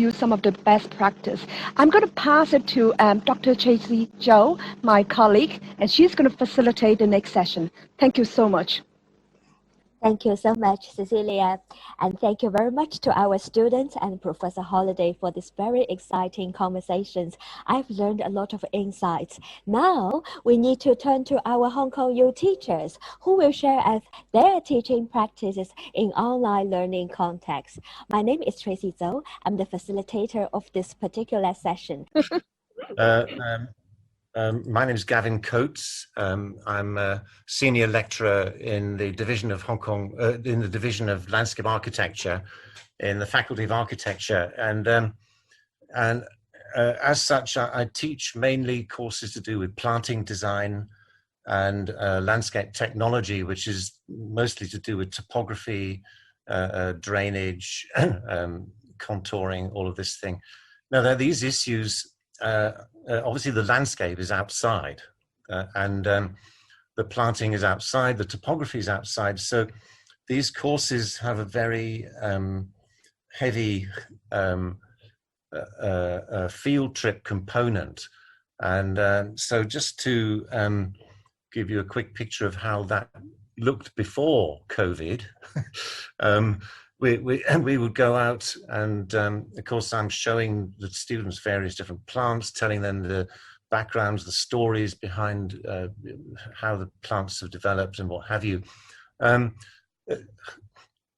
use some of the best practice. I'm going to pass it to Dr. Tracy Joe, my colleague, and she's going to facilitate the next session. Thank you so much. Thank you so much, Cecilia. And thank you very much to our students and Professor Holliday for these very exciting conversations. I've learned a lot of insights. Now we need to turn to our Hong Kong U teachers who will share us their teaching practices in online learning context. My name is Tracy Zhou. I'm the facilitator of this particular session. My name is Gavin Coates. I'm a senior lecturer in the division of in the division of landscape architecture in the Faculty of Architecture. And as such, I teach mainly courses to do with planting design and landscape technology, which is mostly to do with topography, drainage, contouring, all of this thing. Now, these issues, obviously the landscape is outside and the planting is outside, the topography is outside. So these courses have a very heavy field trip component. And so just to give you a quick picture of how that looked before COVID, we would go out and, of course, I'm showing the students various different plants, telling them the backgrounds, the stories behind how the plants have developed and what have you.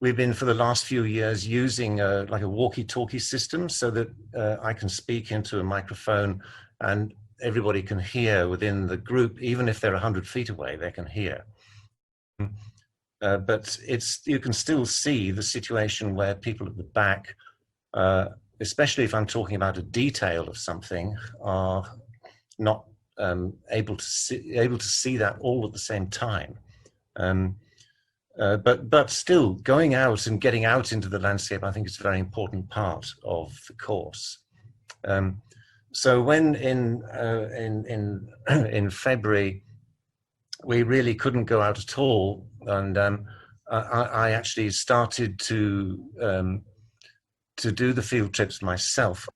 We've been, for the last few years, using like a walkie-talkie system so that I can speak into a microphone and everybody can hear within the group, even if they're 100 feet away, they can hear. But you can still see the situation where people at the back, especially if I'm talking about a detail of something, are not able to see that all at the same time. But still, going out and getting out into the landscape, I think is a very important part of the course. So when in February, we really couldn't go out at all, and I actually started to do the field trips myself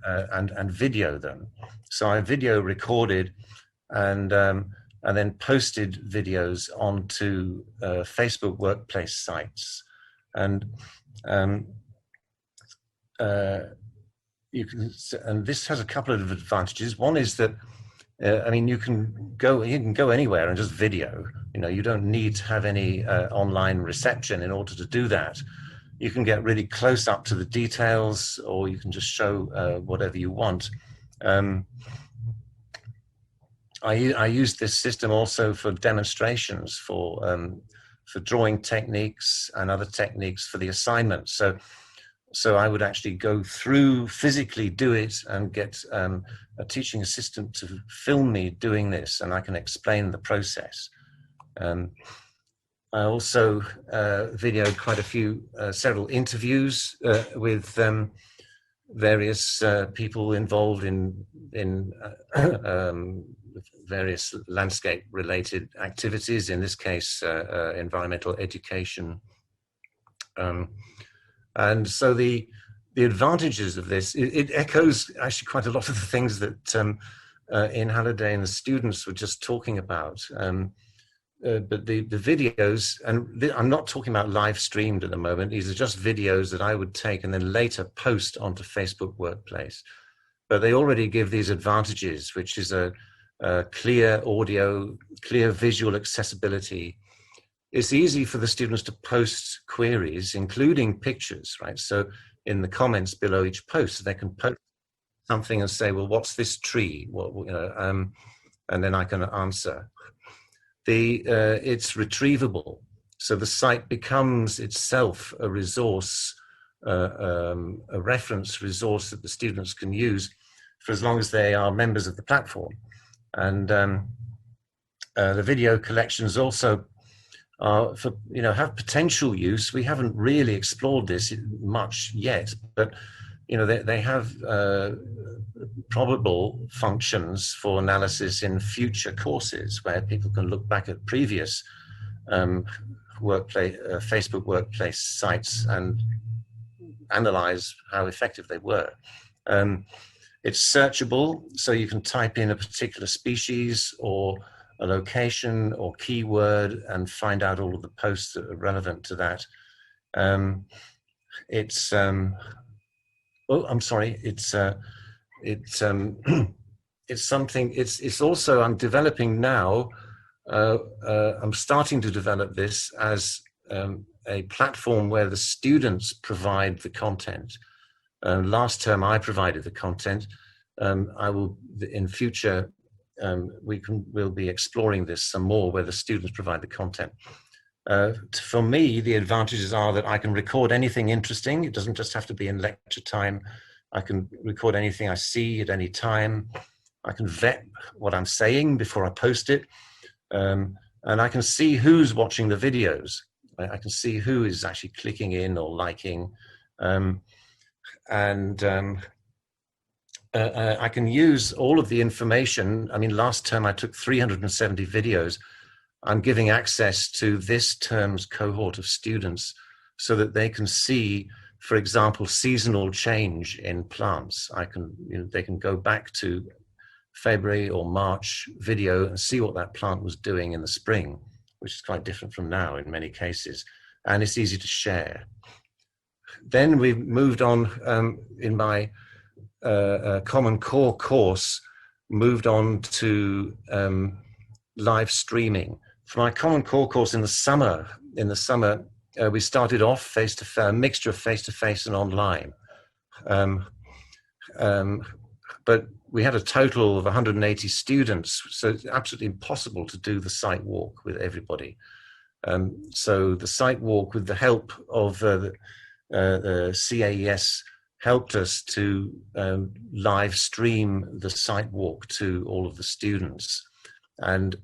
and video them. So I video recorded and then posted videos onto Facebook workplace sites, and and this has a couple of advantages. One is that I mean, you can go anywhere and just video. You know, you don't need to have any online reception in order to do that. You can get really close up to the details, or you can just show whatever you want. I used this system also for demonstrations for drawing techniques and other techniques for the assignments. So I would actually go through, physically do it, and get a teaching assistant to film me doing this, and I can explain the process. I also videoed quite a few, several interviews with various people involved in various landscape-related activities, in this case, environmental education. And so the advantages of this, it echoes actually quite a lot of the things that in Halliday and the students were just talking about. But the videos, and I'm not talking about live streamed at the moment, these are just videos that I would take and then later post onto Facebook Workplace. But they already give these advantages, which is a clear audio, clear visual accessibility. It's easy for the students to post queries, including pictures, right? So in the comments below each post, they can post something and say, well, what's this tree? What, you know, and then I can answer. It's retrievable. So the site becomes itself a resource, a reference resource that the students can use for as long as they are members of the platform. And the video collections also for, you know, have potential use. We haven't really explored this much yet, but you know, they have probable functions for analysis in future courses where people can look back at previous Facebook Workplace sites and analyze how effective they were. It's searchable, so you can type in a particular species or a location or keyword and find out all of the posts that are relevant to that. It's something. It's also, I'm developing now. I'm starting to develop this as a platform where the students provide the content. Last term, I provided the content. I will, in future, we'll be exploring this some more, where the students provide the content. For me, the advantages are that I can record anything interesting. It doesn't just have to be in lecture time. I can record anything I see at any time. I can vet what I'm saying before I post it. And I can see who's watching the videos. I can see who is actually clicking in or liking. I can use all of the information. I mean, last term I took 370 videos. I'm giving access to this term's cohort of students so that they can see, for example, seasonal change in plants. They can go back to February or March video and see what that plant was doing in the spring, which is quite different from now in many cases. And it's easy to share. Then we've moved on in my Common Core course, moved on to live streaming. For my Common Core course in the summer, we started off face-to-face, a mixture of face-to-face and online. But we had a total of 180 students, so it's absolutely impossible to do the site walk with everybody. So the site walk, with the help of the CAES, helped us to live stream the site walk to all of the students. And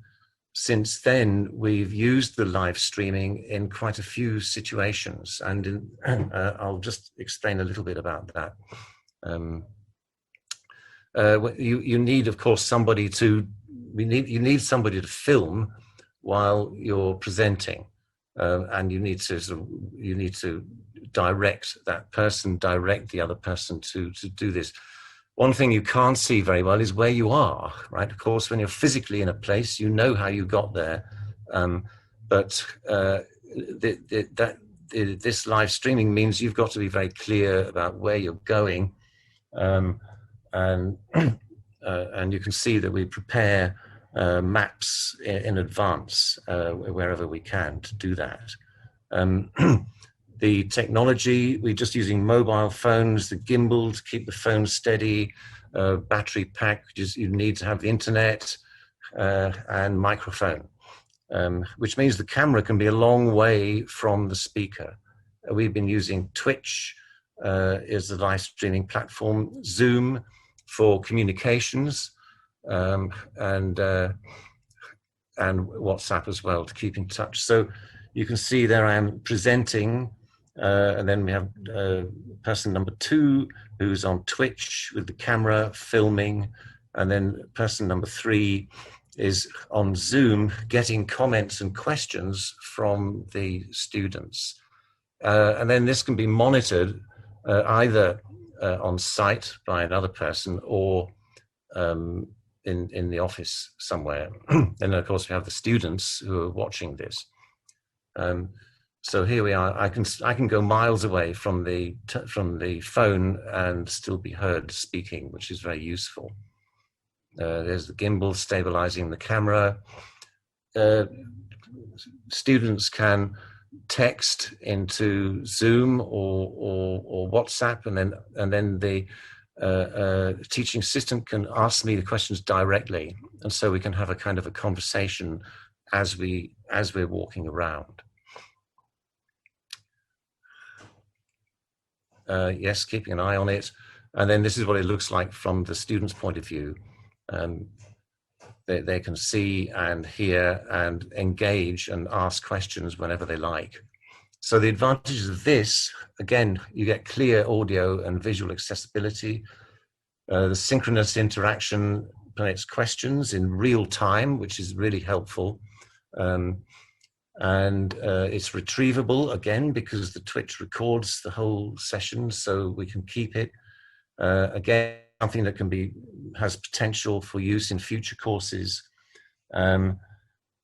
since then, we've used the live streaming in quite a few situations. And I'll just explain a little bit about that. You need, of course, somebody to film while you're presenting, and you need to direct that person, direct the other person to do this. One thing you can't see very well is where you are, right? Of course, when you're physically in a place, you know how you got there, but this live streaming means you've got to be very clear about where you're going. And you can see that we prepare maps in advance wherever we can to do that. The technology, we're just using mobile phones, the gimbal to keep the phone steady, battery pack, you need to have the internet and microphone, which means the camera can be a long way from the speaker. We've been using Twitch is the live streaming platform, Zoom for communications, and WhatsApp as well to keep in touch. So you can see there I am presenting, and then we have person number 2 who's on Twitch with the camera filming, and then person number 3 is on Zoom getting comments and questions from the students. And then this can be monitored either on site by another person or in the office somewhere. And of course we have the students who are watching this. So here we are. I can go miles away from the phone and still be heard speaking, which is very useful. There's the gimbal stabilizing the camera. Students can text into Zoom or WhatsApp, and then the teaching assistant can ask me the questions directly, and so we can have a kind of a conversation as we're walking around. Yes, keeping an eye on it, and then this is what it looks like from the student's point of view. They can see and hear and engage and ask questions whenever they like. So the advantages of this, again, you get clear audio and visual accessibility. The synchronous interaction permits questions in real time, which is really helpful. and it's retrievable again because the Twitch records the whole session, so we can keep it. Again, something that has potential for use in future courses,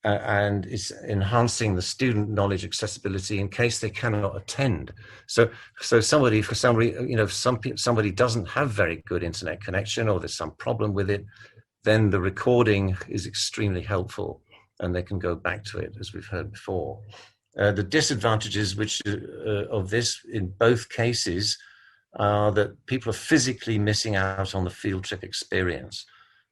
and it's enhancing the student knowledge accessibility in case they cannot attend. So somebody, for some reason, you know, somebody doesn't have very good internet connection, or there's some problem with it, then the recording is extremely helpful, and they can go back to it, as we've heard before. The disadvantages of this in both cases are that people are physically missing out on the field trip experience,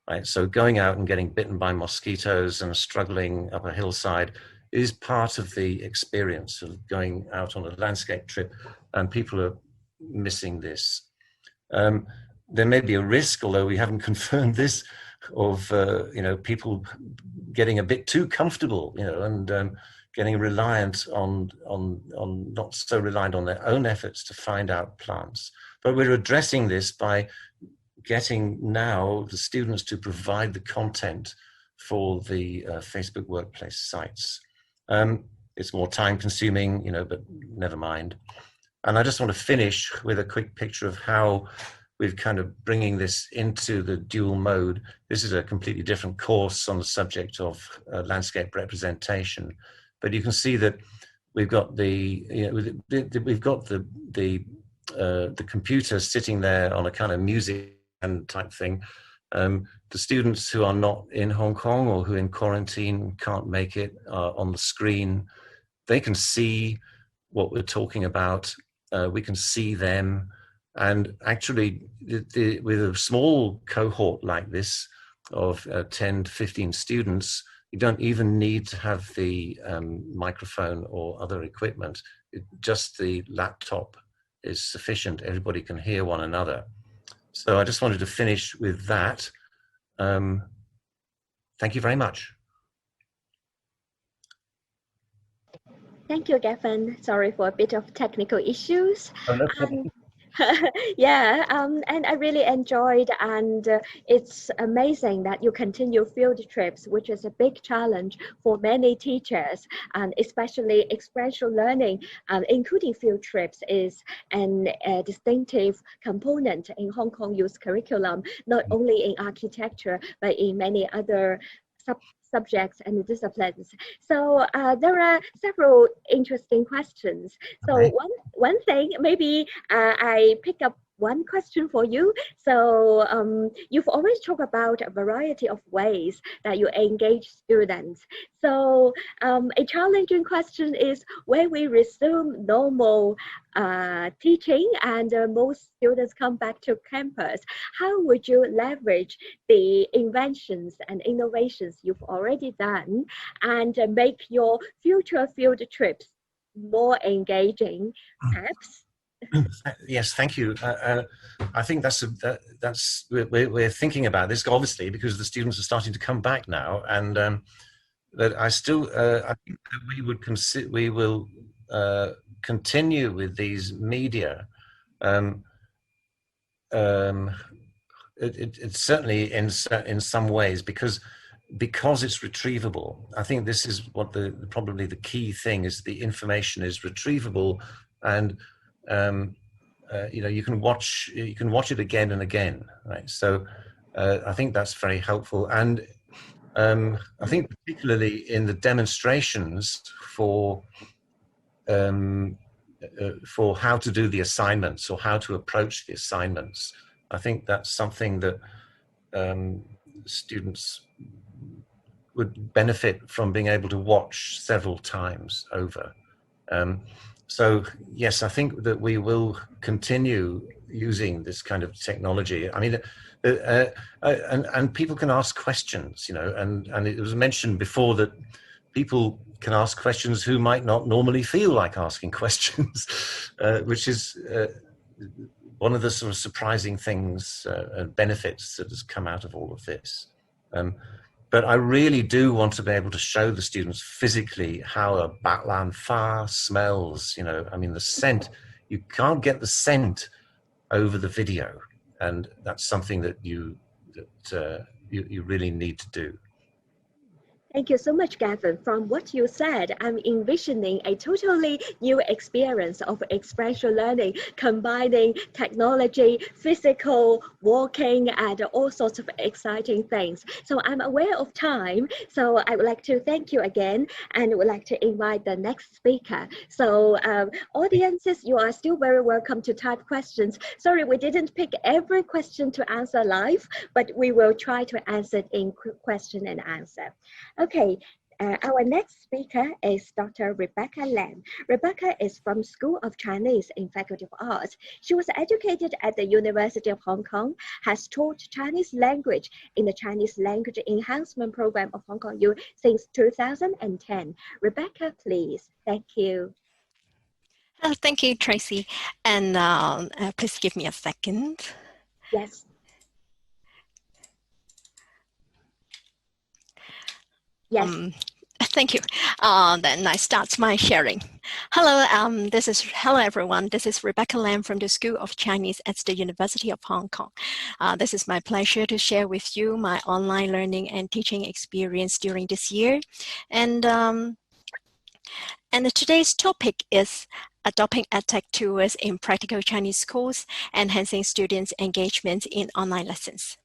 right? So going out and getting bitten by mosquitoes and struggling up a hillside is part of the experience of going out on a landscape trip, and people are missing this. There may be a risk, although we haven't confirmed this, of you know, people getting a bit too comfortable, you know, and getting reliant on not so reliant on their own efforts to find out plants. But we're addressing this by getting now the students to provide the content for the Facebook Workplace sites. It's more time consuming, you know, but never mind. And I just want to finish with a quick picture of how we're kind of bringing this into the dual mode. This is a completely different course on the subject of landscape representation, but you can see that we've got the computer sitting there on a kind of music type thing. The students who are not in Hong Kong or who are in quarantine can't make it on the screen. They can see what we're talking about. We can see them. And actually, with a small cohort like this of 10 to 15 students, you don't even need to have the microphone or other equipment. Just the laptop is sufficient. Everybody can hear one another. So I just wanted to finish with that. Thank you very much. Thank you, Gavin. Sorry for a bit of technical issues. Oh, no problem. Yeah, and I really enjoyed, and it's amazing that you continue field trips, which is a big challenge for many teachers, and especially experiential learning, including field trips, is a distinctive component in Hong Kong youth curriculum, not only in architecture, but in many other subjects and disciplines. So there are several interesting questions. So Okay. one thing, maybe I pick up one question for you. So you've always talked about a variety of ways that you engage students. So a challenging question is, when we resume normal teaching and most students come back to campus, how would you leverage the inventions and innovations you've already done and make your future field trips more engaging, perhaps? Yes, thank you. I think we're thinking about this, obviously, because the students are starting to come back now, and that I think that we will continue with these media. It's certainly in some ways because it's retrievable. I think this is what probably the key thing is. The information is retrievable, and you know, you can watch it again and again, right? So I think that's very helpful, and I think particularly in the demonstrations for how to do the assignments or how to approach the assignments, I think that's something that students would benefit from being able to watch several times over. So yes, I think that we will continue using this kind of technology. I mean, and people can ask questions, you know, and it was mentioned before that people can ask questions who might not normally feel like asking questions, which is one of the sort of surprising things and benefits that has come out of all of this. But I really do want to be able to show the students physically how a Batlan Pha smells. You know, I mean, the scent, you can't get the scent over the video. And that's something that you really need to do. Thank you so much, Gavin. From what you said, I'm envisioning a totally new experience of experiential learning, combining technology, physical, walking, and all sorts of exciting things. So I'm aware of time, so I would like to thank you again and would like to invite the next speaker. So audiences, you are still very welcome to type questions. Sorry, we didn't pick every question to answer live, but we will try to answer it in question and answer. Okay, our next speaker is Dr. Rebecca Lam. Rebecca is from School of Chinese in Faculty of Arts. She was educated at the University of Hong Kong, has taught Chinese language in the Chinese Language Enhancement Program of Hong Kong U since 2010. Rebecca, please. Thank you. Thank you, Tracy. And please give me a second. Yes. Yes. Thank you. Then I start my sharing. Hello, hello everyone. This is Rebecca Lam from the School of Chinese at the University of Hong Kong. This is my pleasure to share with you my online learning and teaching experience during this year. And today's topic is adopting EdTech tools in practical Chinese schools, enhancing students' engagement in online lessons.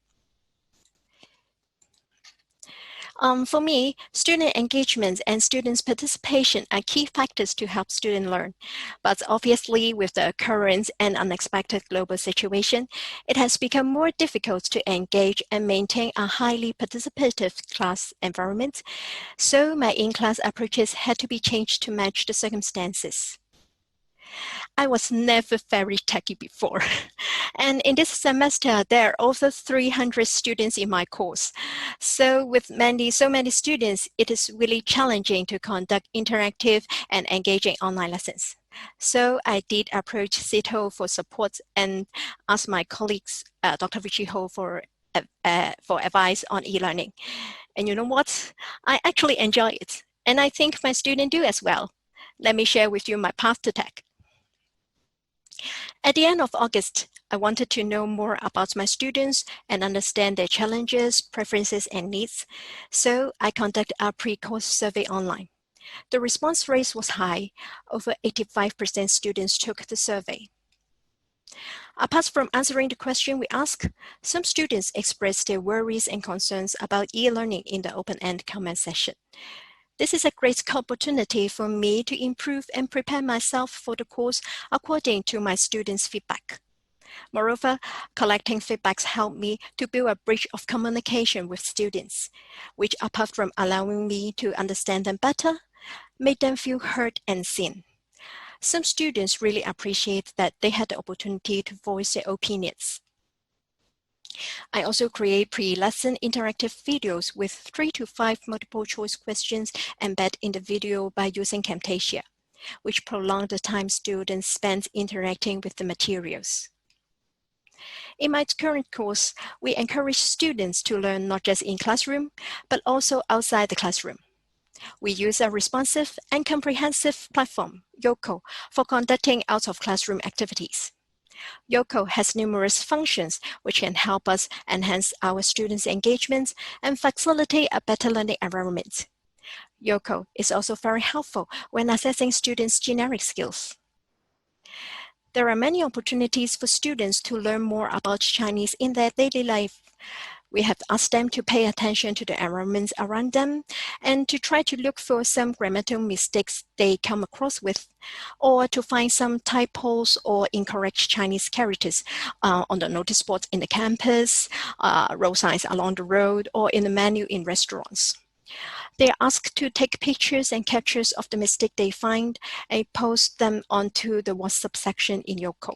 For me, student engagement and students' participation are key factors to help students learn. But obviously, with the current and unexpected global situation, it has become more difficult to engage and maintain a highly participative class environment. So my in-class approaches had to be changed to match the circumstances. I was never very techy before. And in this semester, there are also 300 students in my course. So with so many students, it is really challenging to conduct interactive and engaging online lessons. So I did approach CETL for support and asked my colleagues, Dr. Richie Ho, for advice on e-learning. And you know what? I actually enjoy it. And I think my students do as well. Let me share with you my path to tech. At the end of August, I wanted to know more about my students and understand their challenges, preferences, and needs. So I conducted a pre-course survey online. The response rate was high. Over 85% students took the survey. Apart from answering the question we asked, some students expressed their worries and concerns about e-learning in the open-end comment section. This is a great opportunity for me to improve and prepare myself for the course according to my students' feedback. Moreover, collecting feedbacks helped me to build a bridge of communication with students, which apart from allowing me to understand them better, made them feel heard and seen. Some students really appreciate that they had the opportunity to voice their opinions. I also create pre-lesson interactive videos with 3 to 5 multiple choice questions embedded in the video by using Camtasia, which prolong the time students spend interacting with the materials. In my current course, we encourage students to learn not just in classroom, but also outside the classroom. We use a responsive and comprehensive platform, Yoko, for conducting out-of-classroom activities. Yoko has numerous functions which can help us enhance our students' engagement and facilitate a better learning environment. Yoko is also very helpful when assessing students' generic skills. There are many opportunities for students to learn more about Chinese in their daily life. We have asked them to pay attention to the environments around them and to try to look for some grammatical mistakes they come across with, or to find some typos or incorrect Chinese characters on the notice boards in the campus, road signs along the road, or in the menu in restaurants. They are asked to take pictures and captures of the mistake they find and post them onto the WhatsApp section in Yoko.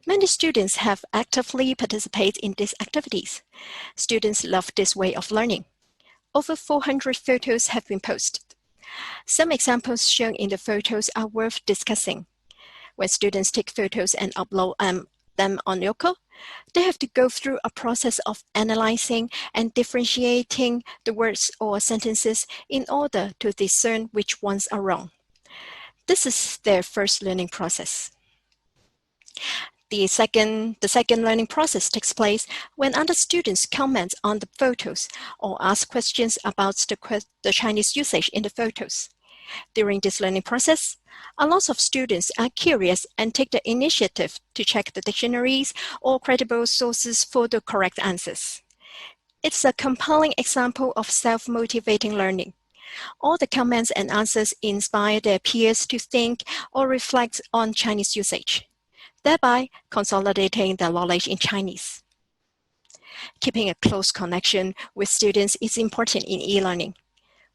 Many students have actively participated in these activities. Students love this way of learning. Over 400 photos have been posted. Some examples shown in the photos are worth discussing. When students take photos and upload them on Yoko, they have to go through a process of analyzing and differentiating the words or sentences in order to discern which ones are wrong. This is their first learning process. The second learning process takes place when other students comment on the photos or ask questions about the Chinese usage in the photos. During this learning process, a lot of students are curious and take the initiative to check the dictionaries or credible sources for the correct answers. It's a compelling example of self-motivating learning. All the comments and answers inspire their peers to think or reflect on Chinese usage, thereby consolidating their knowledge in Chinese. Keeping a close connection with students is important in e-learning.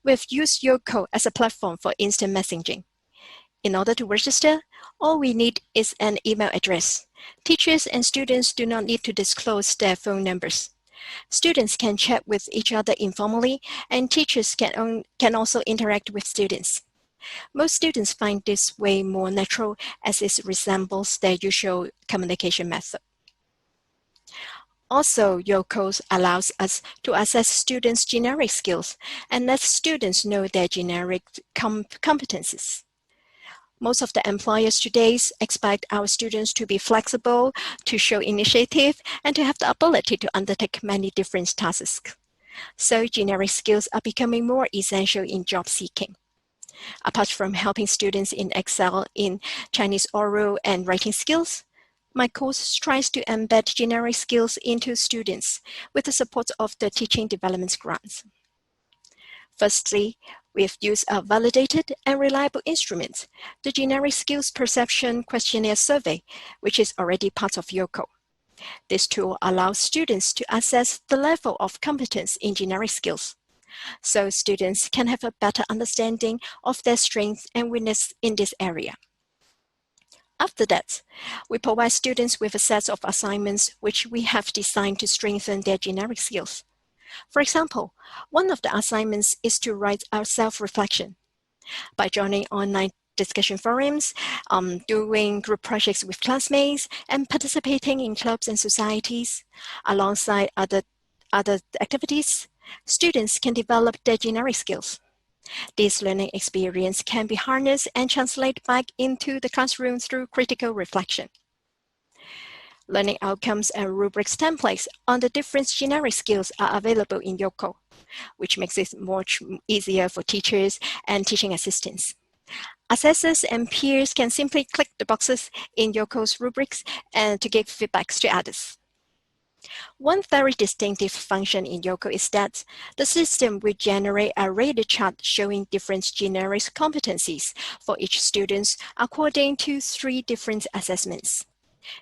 We've used Youko as a platform for instant messaging. In order to register, all we need is an email address. Teachers and students do not need to disclose their phone numbers. Students can chat with each other informally, and teachers can also interact with students. Most students find this way more natural as it resembles their usual communication method. Also, Youko allows us to assess students' generic skills and let students know their generic competencies. Most of the employers today expect our students to be flexible, to show initiative, and to have the ability to undertake many different tasks. So generic skills are becoming more essential in job seeking. Apart from helping students excel in Chinese oral and writing skills, my course tries to embed generic skills into students with the support of the Teaching Development Grants. Firstly, we've used a validated and reliable instrument, the Generic Skills Perception Questionnaire Survey, which is already part of Youko. This tool allows students to assess the level of competence in generic skills, so students can have a better understanding of their strengths and weaknesses in this area. After that, we provide students with a set of assignments which we have designed to strengthen their generic skills. For example, one of the assignments is to write our self-reflection. By joining online discussion forums, doing group projects with classmates, and participating in clubs and societies, alongside other activities, students can develop their generic skills. This learning experience can be harnessed and translated back into the classroom through critical reflection. Learning outcomes and rubrics templates on the different generic skills are available in Youko, which makes it much easier for teachers and teaching assistants. Assessors and peers can simply click the boxes in Youko's rubrics and to give feedbacks to others. One very distinctive function in Youko is that the system will generate a rated chart showing different generic competencies for each student according to 3 different assessments,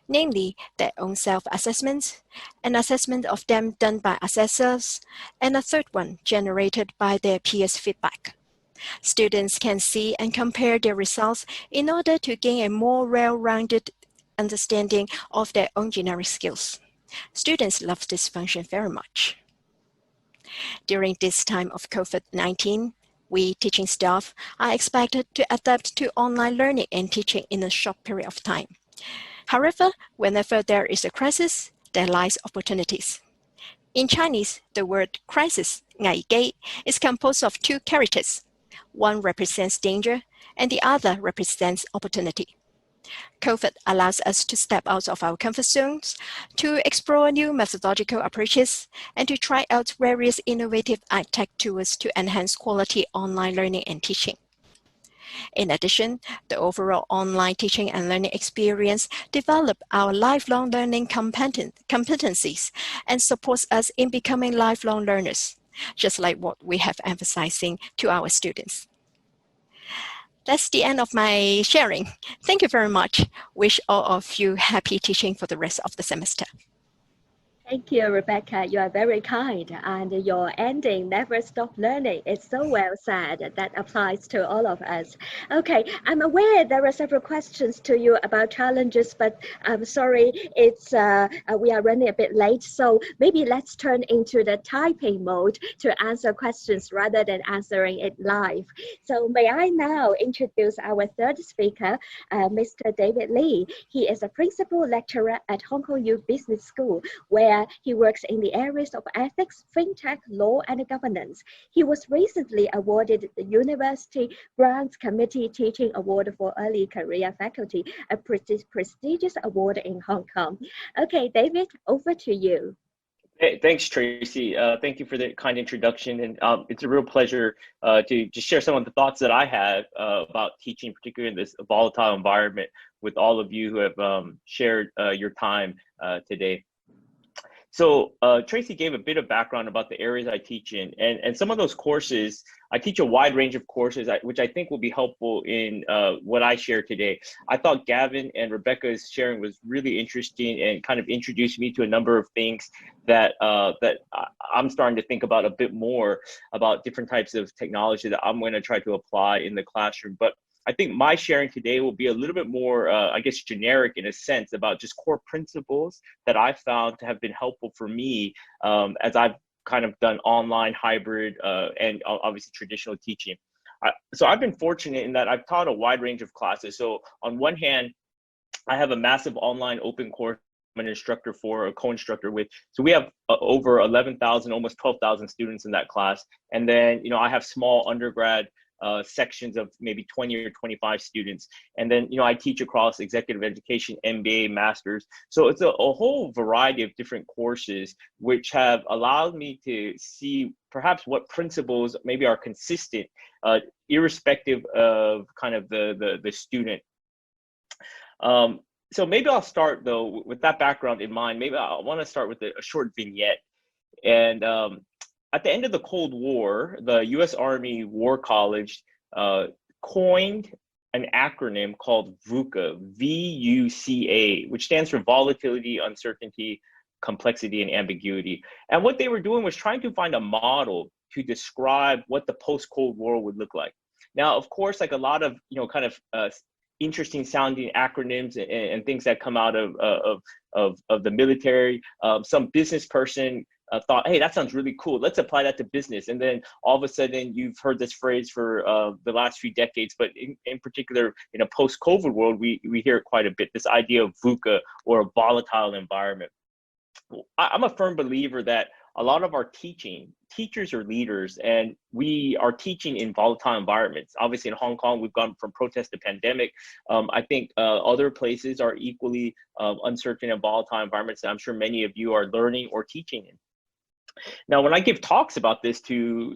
namely their own self-assessment, an assessment of them done by assessors, and a third one generated by their peers' feedback. Students can see and compare their results in order to gain a more well-rounded understanding of their own generic skills. Students love this function very much. During this time of COVID-19, we teaching staff are expected to adapt to online learning and teaching in a short period of time. However, whenever there is a crisis, there lies opportunities. In Chinese, the word crisis, 危機, is composed of 2 characters. One represents danger, and the other represents opportunity. COVID allows us to step out of our comfort zones, to explore new methodological approaches, and to try out various innovative EdTech tools to enhance quality online learning and teaching. In addition, the overall online teaching and learning experience develops our lifelong learning competencies and supports us in becoming lifelong learners, just like what we have emphasizing to our students. That's the end of my sharing. Thank you very much. Wish all of you happy teaching for the rest of the semester. Thank you, Rebecca. You are very kind, and your ending, never stop learning, is so well said. That applies to all of us. Okay, I'm aware there are several questions to you about challenges, but I'm sorry, it's we are running a bit late, so maybe let's turn into the typing mode to answer questions rather than answering it live. So may I now introduce our third speaker, Mr. David Lee. He is a principal lecturer at HKU Business School, where where he works in the areas of ethics, fintech, law, and governance. He was recently awarded the University Grants Committee Teaching Award for Early Career Faculty, a prestigious award in Hong Kong. Okay, David, over to you. Hey, thanks, Tracy. Thank you for the kind introduction. And it's a real pleasure to just share some of the thoughts that I have about teaching, particularly in this volatile environment, with all of you who have shared your time today. So Tracy gave a bit of background about the areas I teach in, and some of those courses, I teach a wide range of courses, which I think will be helpful in what I share today. I thought Gavin and Rebecca's sharing was really interesting and kind of introduced me to a number of things that I'm starting to think about a bit more about different types of technology that I'm going to try to apply in the classroom. But I think my sharing today will be a little bit more, I guess, generic in a sense about just core principles that I've found to have been helpful for me as I've kind of done online, hybrid, and obviously traditional teaching. So I've been fortunate in that I've taught a wide range of classes. So on one hand, I have a massive online open course I'm an instructor for, a co-instructor with. So we have over 11,000, almost 12,000 students in that class. And then, I have small undergrad sections of maybe 20 or 25 students. And then, I teach across executive education, MBA, master's. So it's a whole variety of different courses, which have allowed me to see perhaps what principles maybe are consistent, irrespective of kind of the student. So maybe I'll start though, with that background in mind. Maybe I want to start with a short vignette. And at the end of the Cold War, the US Army War College coined an acronym called VUCA, V-U-C-A, which stands for volatility, uncertainty, complexity, and ambiguity. And what they were doing was trying to find a model to describe what the post-Cold War would look like. Now, of course, like a lot of, kind of interesting sounding acronyms and things that come out of the military, some business person thought, hey, that sounds really cool. Let's apply that to business. And then all of a sudden you've heard this phrase for the last few decades, but in particular, in a post-COVID world, we hear it quite a bit, this idea of VUCA, or a volatile environment. I'm a firm believer that a lot of our teachers are leaders, and we are teaching in volatile environments. Obviously in Hong Kong, we've gone from protest to pandemic. I think other places are equally uncertain and volatile environments that I'm sure many of you are learning or teaching in. Now, when I give talks about this to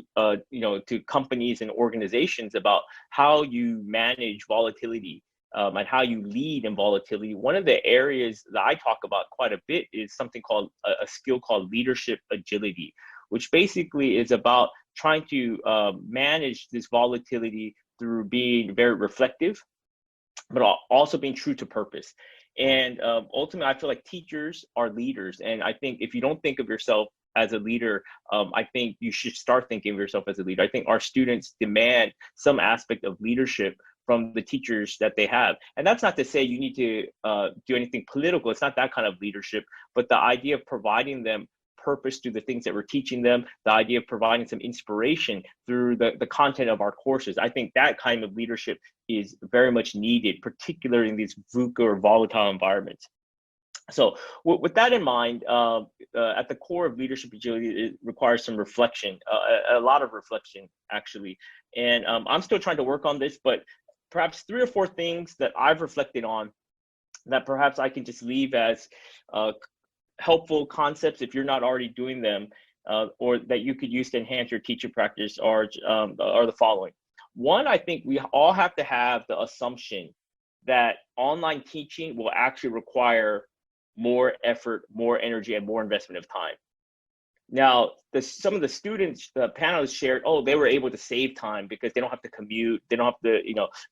companies and organizations about how you manage volatility and how you lead in volatility, one of the areas that I talk about quite a bit is something called a skill called leadership agility, which basically is about trying to manage this volatility through being very reflective, but also being true to purpose. And ultimately, I feel like teachers are leaders. And I think if you don't think of yourself as a leader, I think you should start thinking of yourself as a leader. I think our students demand some aspect of leadership from the teachers that they have. And that's not to say you need to do anything political. It's not that kind of leadership, but the idea of providing them purpose through the things that we're teaching them, the idea of providing some inspiration through the content of our courses. I think that kind of leadership is very much needed, particularly in these VUCA or volatile environments. So with that in mind, at the core of leadership agility, it requires some reflection, a lot of reflection, actually. And I'm still trying to work on this, but perhaps 3 or 4 things that I've reflected on that perhaps I can just leave as helpful concepts if you're not already doing them, or that you could use to enhance your teaching practice are the following. One, I think we all have to have the assumption that online teaching will actually require more effort, more energy, and more investment of time. Now, some of the students, the panelists shared, they were able to save time because they don't have to commute, they don't have to,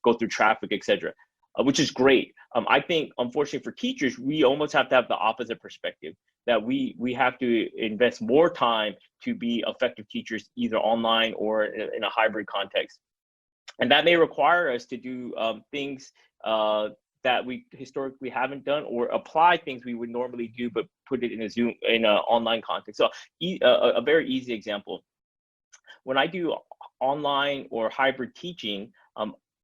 go through traffic, etc., which is great. I think, unfortunately for teachers, we almost have to have the opposite perspective, that we have to invest more time to be effective teachers, either online or in a hybrid context. And that may require us to do things that we historically haven't done, or apply things we would normally do, but put it in an online context. So a very easy example, when I do online or hybrid teaching,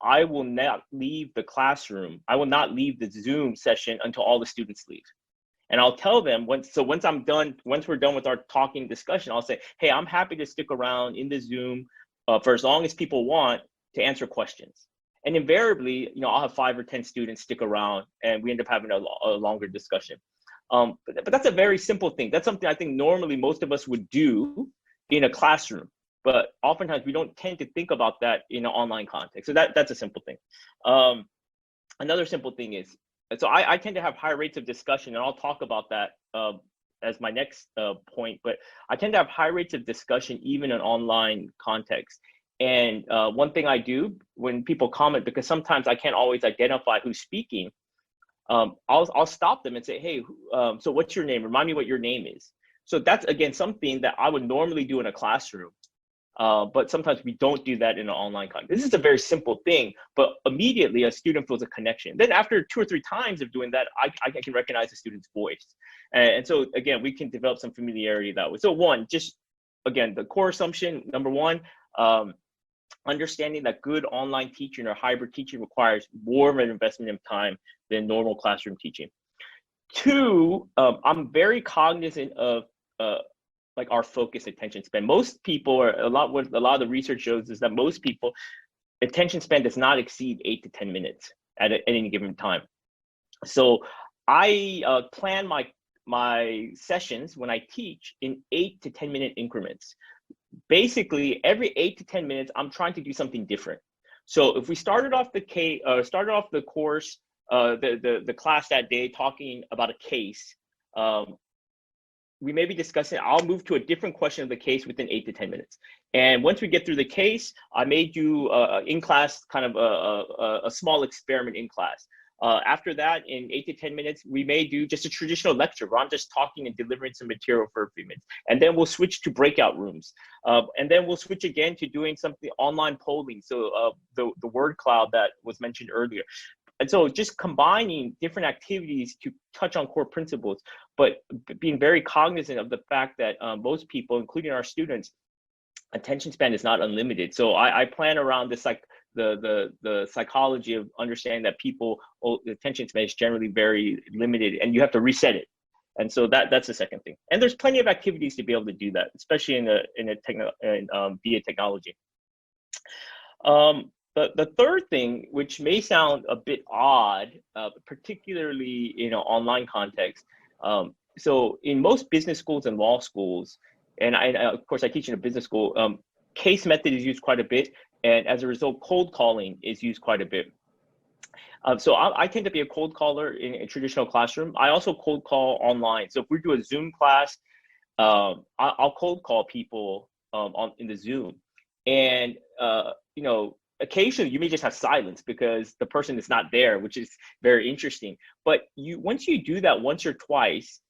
I will not leave the classroom. I will not leave the Zoom session until all the students leave. And I'll tell them once we're done with our talking discussion, I'll say, hey, I'm happy to stick around in the Zoom for as long as people want to answer questions. And invariably, I'll have 5 or 10 students stick around, and we end up having a longer discussion. But that's a very simple thing. That's something I think normally most of us would do in a classroom, but oftentimes we don't tend to think about that in an online context. So that's a simple thing. Another simple thing is, so I tend to have high rates of discussion, and I'll talk about that as my next point, but I tend to have high rates of discussion even in online context. And one thing I do when people comment, because sometimes I can't always identify who's speaking, I'll stop them and say, hey, so what's your name? Remind me what your name is. So that's, again, something that I would normally do in a classroom. But sometimes we don't do that in an online context. This is a very simple thing, but immediately a student feels a connection. Then after 2 or 3 times of doing that, I can recognize the student's voice. And so again, we can develop some familiarity that way. So one, just again, the core assumption, number one, understanding that good online teaching or hybrid teaching requires more of an investment of time than normal classroom teaching. 2, I'm very cognizant of like our focus attention span. Most people, or what a lot of the research shows is that most people, attention span does not exceed 8 to 10 minutes at any given time. So I plan my sessions when I teach in 8 to 10 minute increments. Basically, every 8 to 10 minutes, I'm trying to do something different. So if we started off the course, the class that day talking about a case, we may be discussing, I'll move to a different question of the case within 8 to 10 minutes. And once we get through the case, I may do in class, kind of a small experiment in class. After that, in 8 to 10 minutes, we may do just a traditional lecture where I'm just talking and delivering some material for a few minutes. And then we'll switch to breakout rooms. And then we'll switch again to doing something online polling. So the word cloud that was mentioned earlier. And so just combining different activities to touch on core principles, but being very cognizant of the fact that most people, including our students, attention span is not unlimited. So I plan around this, like the psychology of understanding that people, the attention span is generally very limited, and you have to reset it. And so that's the second thing. And there's plenty of activities to be able to do that, especially via technology. The third thing, which may sound a bit odd, particularly in an online context. So in most business schools and law schools, and of course I teach in a business school, case method is used quite a bit. And as a result, cold calling is used quite a bit. So I tend to be a cold caller in a traditional classroom. I also cold call online. So if we do a Zoom class, I'll cold call people in the Zoom. And, occasionally you may just have silence because the person is not there, which is very interesting. But once you do that once or twice,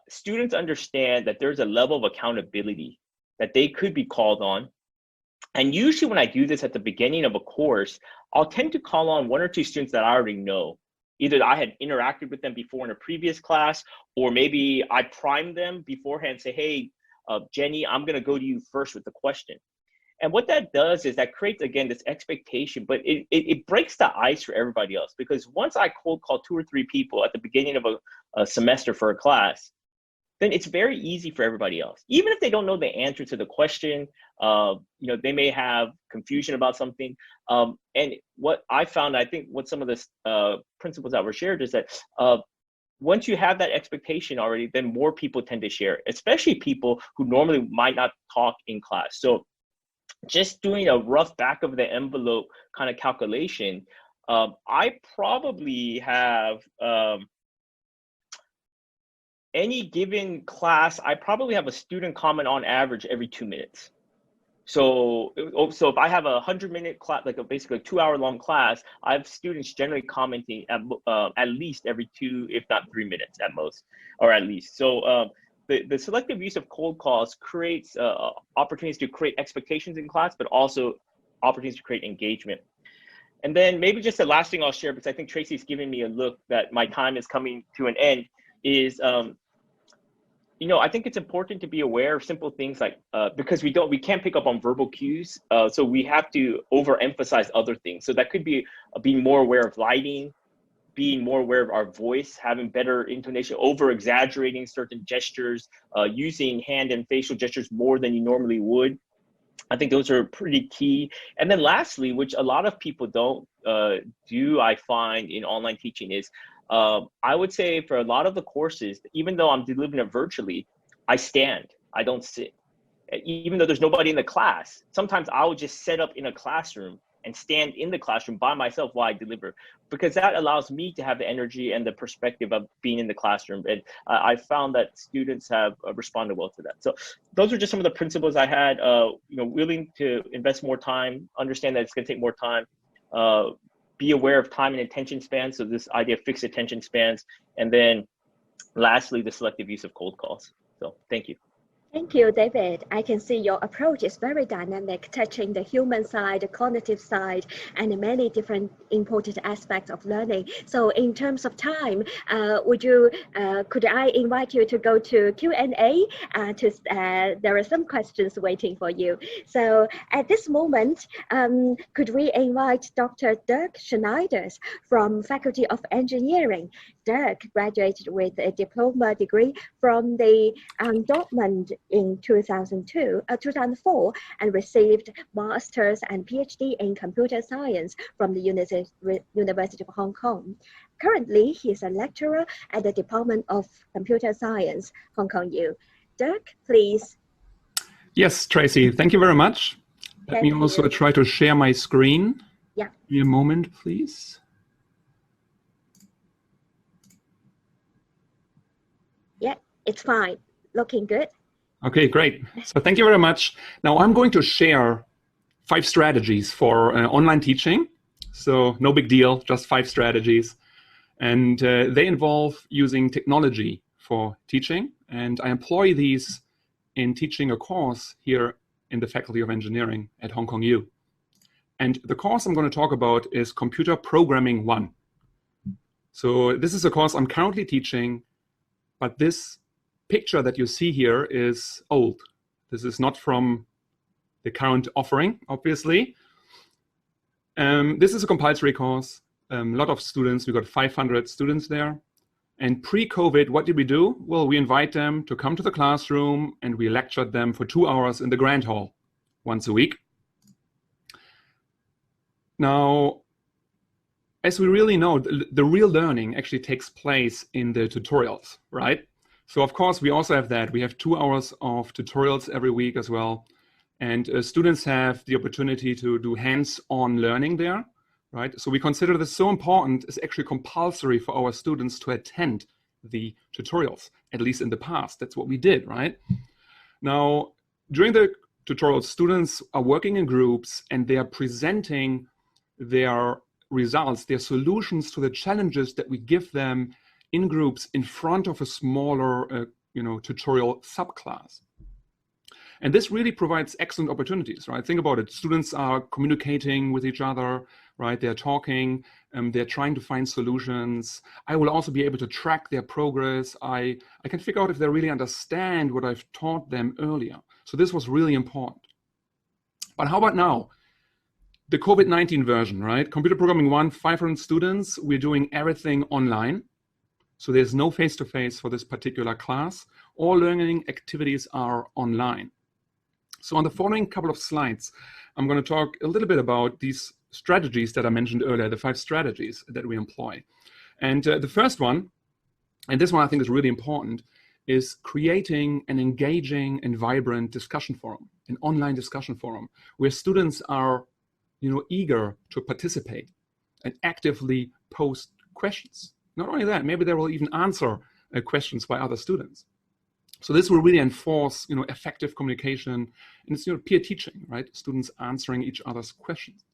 students understand that there's a level of accountability that they could be called on. And usually when I do this at the beginning of a course, I'll tend to call on 1 or 2 students that I already know. Either I had interacted with them before in a previous class, or maybe I primed them beforehand and say, hey, Jenny, I'm going to go to you first with the question. And what that does is that creates, again, this expectation, but it breaks the ice for everybody else. Because once I cold call 2 or 3 people at the beginning of a semester for a class, then it's very easy for everybody else. Even if they don't know the answer to the question, they may have confusion about something. And what I found, I think what some of the principles that were shared is that once you have that expectation already, then more people tend to share, especially people who normally might not talk in class. So just doing a rough back of the envelope kind of calculation, I probably have any given class, I probably have a student comment on average every 2 minutes. So if I have a 100-minute class, like basically a 2-hour-long class, I have students generally commenting at least every 2, if not 3 minutes at most, or at least. So the selective use of cold calls creates opportunities to create expectations in class, but also opportunities to create engagement. And then maybe just the last thing I'll share, because I think Tracy's giving me a look that my time is coming to an end, is I think it's important to be aware of simple things like because we can't pick up on verbal cues, so we have to overemphasize other things. So that could be being more aware of lighting, being more aware of our voice, having better intonation, over-exaggerating certain gestures, using hand and facial gestures more than you normally would. I think those are pretty key. And then lastly, which a lot of people don't do, I find in online teaching is, I would say for a lot of the courses, even though I'm delivering it virtually, I stand, I don't sit. Even though there's nobody in the class, sometimes I will just set up in a classroom and stand in the classroom by myself while I deliver, because that allows me to have the energy and the perspective of being in the classroom. And I found that students have responded well to that. So those are just some of the principles I had, willing to invest more time, understand that it's gonna take more time, be aware of time and attention spans. So this idea of fixed attention spans. And then lastly, the selective use of cold calls. So thank you. Thank you, David. I can see your approach is very dynamic, touching the human side, the cognitive side, and many different important aspects of learning. So in terms of time, could I invite you to go to Q&A? There are some questions waiting for you. So at this moment, could we invite Dr. Dirk Schnieders from Faculty of Engineering? Dirk graduated with a diploma degree from the Dortmund in 2004 and received master's and PhD in computer science from the University of Hong Kong. Currently, he is a lecturer at the Department of Computer Science, Hong Kong U. Dirk, please. Yes, Tracy, thank you very much. Let me also try to share my screen. Yeah. Give me a moment, please. Yeah, it's fine. Looking good. Okay, great. So thank you very much. Now I'm going to share 5 strategies for online teaching. So no big deal, just 5 strategies. And they involve using technology for teaching. And I employ these in teaching a course here in the Faculty of Engineering at Hong Kong U. And the course I'm going to talk about is Computer Programming 1. So this is a course I'm currently teaching, but this picture that you see here is old. This is not from the current offering, obviously. This is a compulsory course. A lot of students, we got 500 students there. And pre-COVID, what did we do? Well, we invite them to come to the classroom and we lectured them for 2 hours in the Grand Hall once a week. Now, as we really know, the real learning actually takes place in the tutorials, right? So of course, we also have that. We have 2 hours of tutorials every week as well. And students have the opportunity to do hands-on learning there, right? So we consider this so important, it's actually compulsory for our students to attend the tutorials, at least in the past. That's what we did, right? Now, during the tutorials, students are working in groups and they are presenting their results, their solutions to the challenges that we give them in groups in front of a smaller, tutorial subclass. And this really provides excellent opportunities, right? Think about it. Students are communicating with each other, right? They're talking, they're trying to find solutions. I will also be able to track their progress. I can figure out if they really understand what I've taught them earlier. So this was really important. But how about now? The COVID-19 version, right? Computer Programming 1, 500 students. We're doing everything online. So there's no face-to-face for this particular class. All learning activities are online. So on the following couple of slides, I'm going to talk a little bit about these strategies that I mentioned earlier, the 5 strategies that we employ. And the first one, and this one I think is really important, is creating an engaging and vibrant discussion forum, an online discussion forum, where students are eager to participate and actively post questions. Not only that, maybe they will even answer questions by other students. So this will really enforce, effective communication, and it's peer teaching, right? Students answering each other's questions.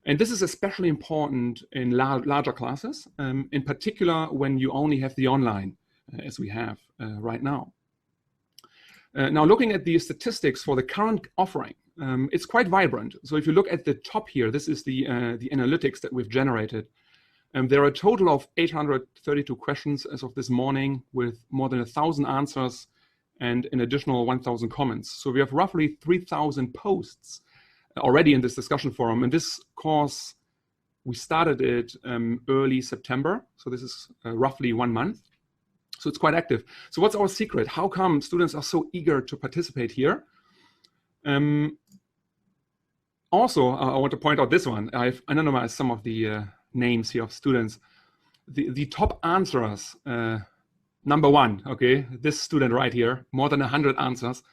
And this is especially important in larger classes, in particular when you only have the online, as we have right now. Now, looking at the statistics for the current offering, it's quite vibrant. So if you look at the top here, this is the analytics that we've generated. There are a total of 832 questions as of this morning, with more than 1,000 answers and an additional 1,000 comments. So we have roughly 3,000 posts already in this discussion forum. And this course We started it early September, so this is roughly 1 month. So it's quite active. So what's our secret? How come students are so eager to participate here? Also, I want to point out this one. I've anonymized some of the names here of students. The top answerers, number 1, okay, this student right here, more than 100 answers,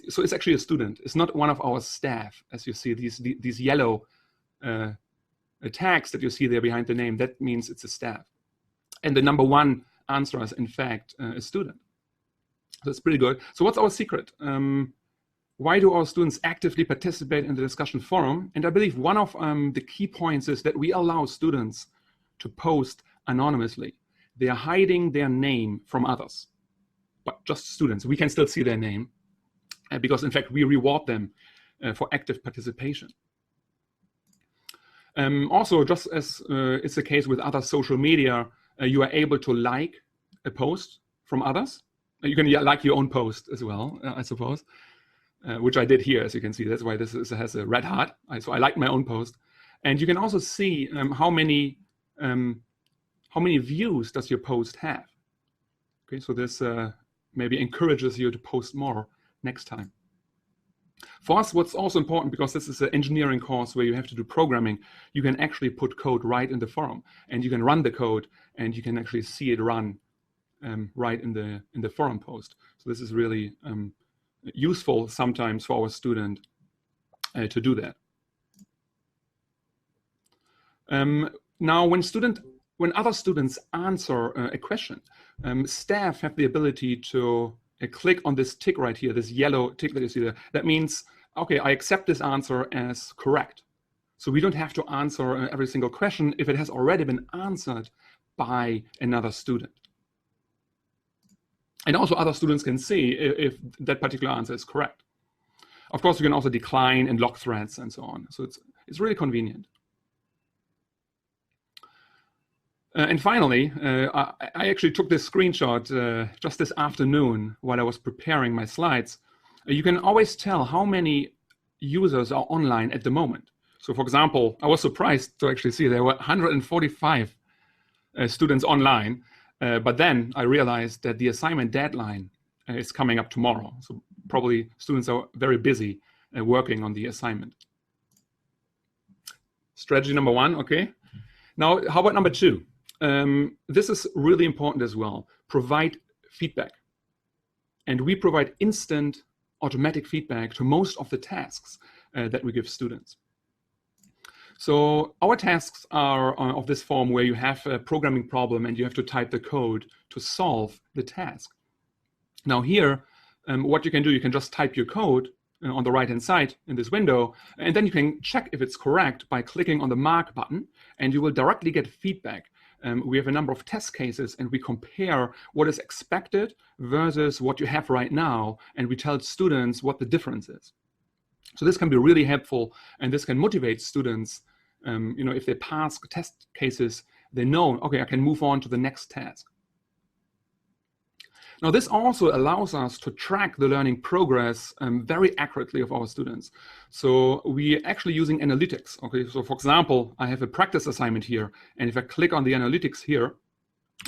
so it's actually a student. It's not one of our staff, as you see these yellow tags that you see there behind the name. That means it's a staff. And the number 1 answer is, in fact, a student. So it's pretty good. So what's our secret? Why do our students actively participate in the discussion forum? And I believe one of the key points is that we allow students to post anonymously. They are hiding their name from others, but just students. We can still see their name because, in fact, we reward them for active participation. Also, just as it's the case with other social media, you are able to like a post from others. You can like your own post as well, I suppose, which I did here, as you can see. That's why this has a red heart. So I liked my own post. And you can also see how many views does your post have. Okay, so this maybe encourages you to post more next time. For us, what's also important, because this is an engineering course where you have to do programming, you can actually put code right in the forum, and you can run the code, and you can actually see it run right in the forum post. So this is really useful sometimes for our student to do that. Now, when other students answer a question, staff have the ability to click on this tick right here, this yellow tick that you see there. That means, okay, I accept this answer as correct. So we don't have to answer every single question if it has already been answered by another student. And also other students can see if that particular answer is correct. Of course, you can also decline and lock threads and so on. So it's really convenient. And finally, I actually took this screenshot just this afternoon while I was preparing my slides. You can always tell how many users are online at the moment. So for example, I was surprised to actually see there were 145 students online, but then I realized that the assignment deadline is coming up tomorrow. So probably students are very busy working on the assignment. Strategy number 1, okay. Now, how about number 2? This is really important as well. Provide feedback. And we provide instant automatic feedback to most of the tasks that we give students. So our tasks are of this form where you have a programming problem and you have to type the code to solve the task. Now here, what you can do, you can just type your code on the right-hand side in this window, and then you can check if it's correct by clicking on the mark button, and you will directly get feedback. We have a number of test cases, and we compare what is expected versus what you have right now, and we tell students what the difference is. So this can be really helpful, and this can motivate students. If they pass test cases, they know, okay, I can move on to the next task. Now, this also allows us to track the learning progress very accurately of our students. So we're actually using analytics. Okay, so for example, I have a practice assignment here, and if I click on the analytics here,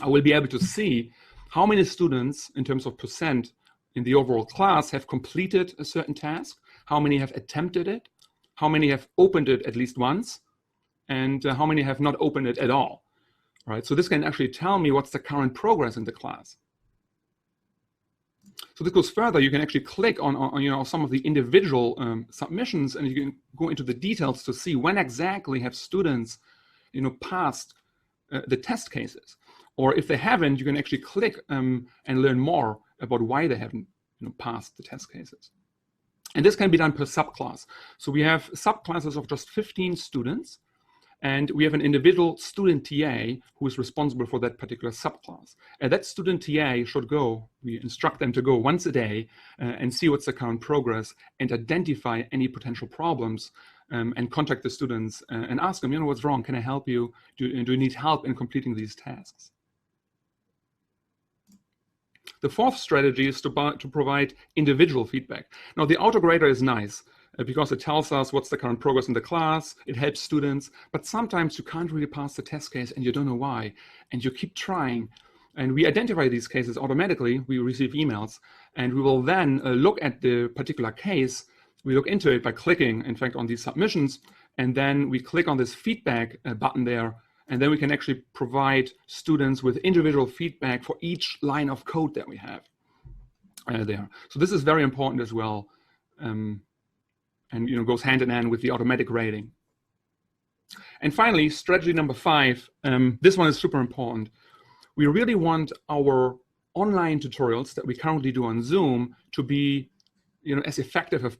I will be able to see how many students, in terms of percent in the overall class, have completed a certain task, how many have attempted it, how many have opened it at least once, and how many have not opened it at all. Right? So this can actually tell me what's the current progress in the class. So this goes further. You can actually click on some of the individual submissions, and you can go into the details to see when exactly have students passed the test cases. Or if they haven't, you can actually click and learn more about why they haven't passed the test cases. And this can be done per subclass. So we have subclasses of just 15 students, and we have an individual student TA who is responsible for that particular subclass. And that student TA should go, we instruct them to go once a day and see what's the current progress and identify any potential problems and contact the students and ask them, what's wrong? Can I help you? Do you need help in completing these tasks? The fourth strategy is to provide individual feedback. Now, the autograder is nice. because it tells us what's the current progress in the class, it helps students, but sometimes you can't really pass the test case and you don't know why, and you keep trying. And we identify these cases automatically. We receive emails, and we will then look at the particular case. We look into it by clicking, in fact, on these submissions, and then we click on this feedback button there, and then we can actually provide students with individual feedback for each line of code that we have there. So this is very important as well, and goes hand in hand with the automatic rating. And finally, strategy number 5. This one is super important. We really want our online tutorials that we currently do on Zoom to be as effective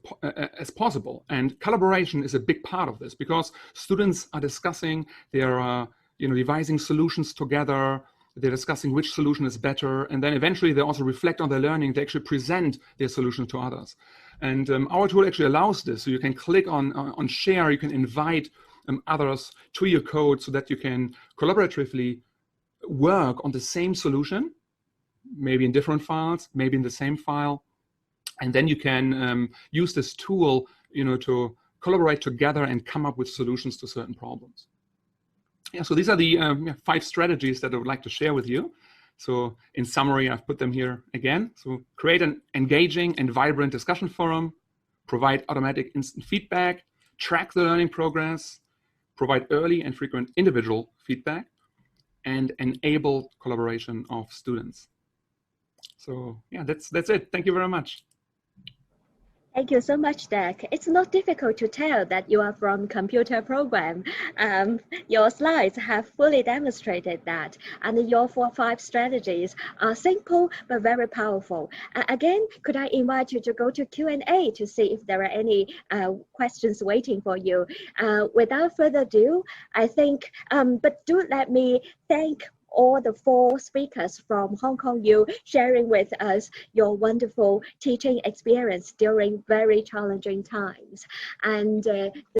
as possible. And collaboration is a big part of this, because students are discussing, they're devising solutions together, they're discussing which solution is better, and then eventually they also reflect on their learning, they actually present their solution to others. And our tool actually allows this, so you can click on share, you can invite others to your code so that you can collaboratively work on the same solution, maybe in different files, maybe in the same file, and then you can use this tool, to collaborate together and come up with solutions to certain problems. Yeah, so these are the 5 strategies that I would like to share with you. So in summary, I've put them here again. So create an engaging and vibrant discussion forum, provide automatic instant feedback, track the learning progress, provide early and frequent individual feedback, and enable collaboration of students. So yeah, that's it. Thank you very much. Thank you so much, Dirk. It's not difficult to tell that you are from computer program. Your slides have fully demonstrated that, and your 4 or 5 strategies are simple but very powerful. Again, could I invite you to go to Q&A to see if there are any questions waiting for you? Without further ado, I think, but do let me thank all the 4 speakers from Hong Kong U sharing with us your wonderful teaching experience during very challenging times. And